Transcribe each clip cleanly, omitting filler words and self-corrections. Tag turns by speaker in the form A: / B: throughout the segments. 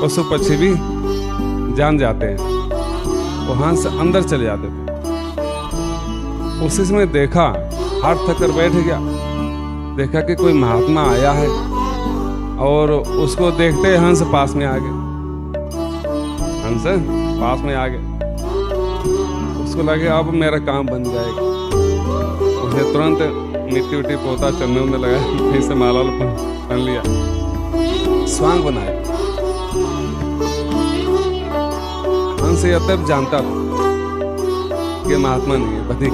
A: पशु पक्षी भी जान जाते हैं, वो हंस अंदर चले जाते थे। उसी समय देखा, हाथ थक कर बैठ गया, देखा कि कोई महात्मा आया है और उसको देखते हंस पास में आ गए। हंस पास में आ गए, उसको लगे अब मेरा काम बन जाएगा। उसने तुरंत मिट्टी उट्टी पोता चंदन में लगाया, कहीं से माला पहन लिया, स्वांग बनाया। हंस यह तब जानता था कि महात्मा नहीं है, बधिक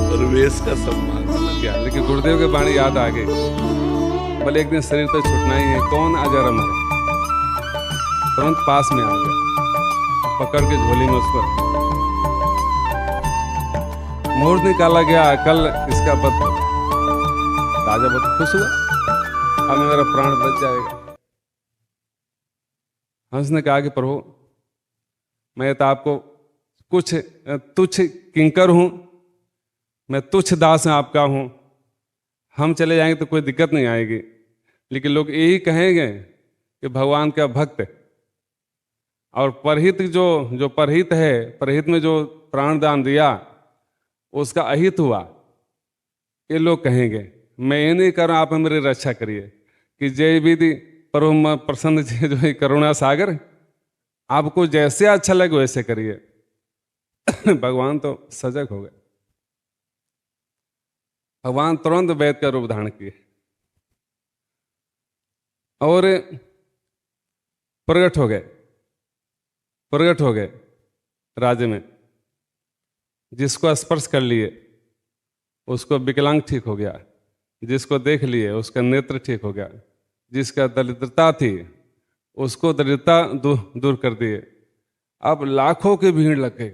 B: और वेश का सम्मान
A: लग गया। लेकिन गुरुदेव की वाणी याद आ गई, बोले एक दिन शरीर तो छूटना ही है, कौन अजर अमर है। तुरंत पास में आ गया, पकड़ के झोली में उसको मुहूर्त निकाला गया। कल इसका पद राजा बहुत खुश हुआ, अब मेरा प्राण बच जाएगा। हंस ने कहा कि प्रभु, मैं तो आपको कुछ तुच्छ किंकर हूं, मैं तुच्छ दास आपका हूं, हम चले जाएंगे तो कोई दिक्कत नहीं आएगी, लेकिन लोग यही कहेंगे कि भगवान का भक्त है। और परहित जो परहित है, परहित में जो प्राण दान दिया उसका अहित हुआ, ये लोग कहेंगे। मैं ये नहीं कर रहा, आप मेरी रक्षा करिए कि जय विधि परम प्रसन्न जी जो है करुणा सागर, आपको जैसे अच्छा लगे वैसे करिए। भगवान तो सजग हो गए, भगवान तुरंत वैद का रूप धारण किए और प्रकट हो गए राज्य में। जिसको स्पर्श कर लिए उसको विकलांग ठीक हो गया, जिसको देख लिए उसका नेत्र ठीक हो गया, जिसका दरिद्रता थी उसको दरिद्रता दूर कर दिए। अब लाखों की भीड़ लग गई।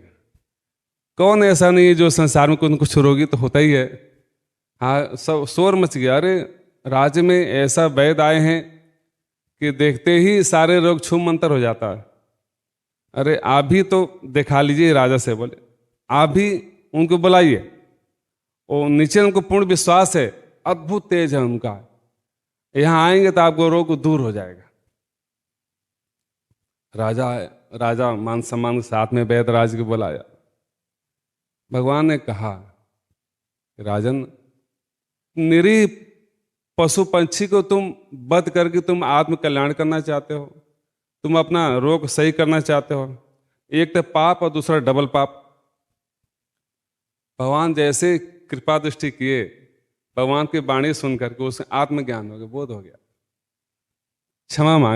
A: कौन ऐसा नहीं है जो संसार में कुछ रोगी तो होता ही है। हाँ, सब शोर मच गया, अरे राज्य में ऐसा वैद्य आए हैं कि देखते ही सारे रोग छूम मंतर हो जाता है। अरे आप भी तो दिखा लीजिए, राजा से बोले आप भी उनको बुलाइए, और नीचे उनको पूर्ण विश्वास है, अद्भुत तेज है उनका, यहां आएंगे तो आपको रोग दूर हो जाएगा। राजा मान सम्मान के साथ में वैद्य राज को बुलाया। भगवान ने कहा, राजन, निरीह पशु पंछी को तुम वध करके तुम आत्म कल्याण करना चाहते हो, तुम अपना रोग सही करना चाहते हो। एक तो पाप और दूसरा डबल पाप। भगवान जैसे कृपा दृष्टि किए, भगवान की वाणी सुन करके उससे आत्मज्ञान हो गया, बोध हो गया, क्षमा मांगा।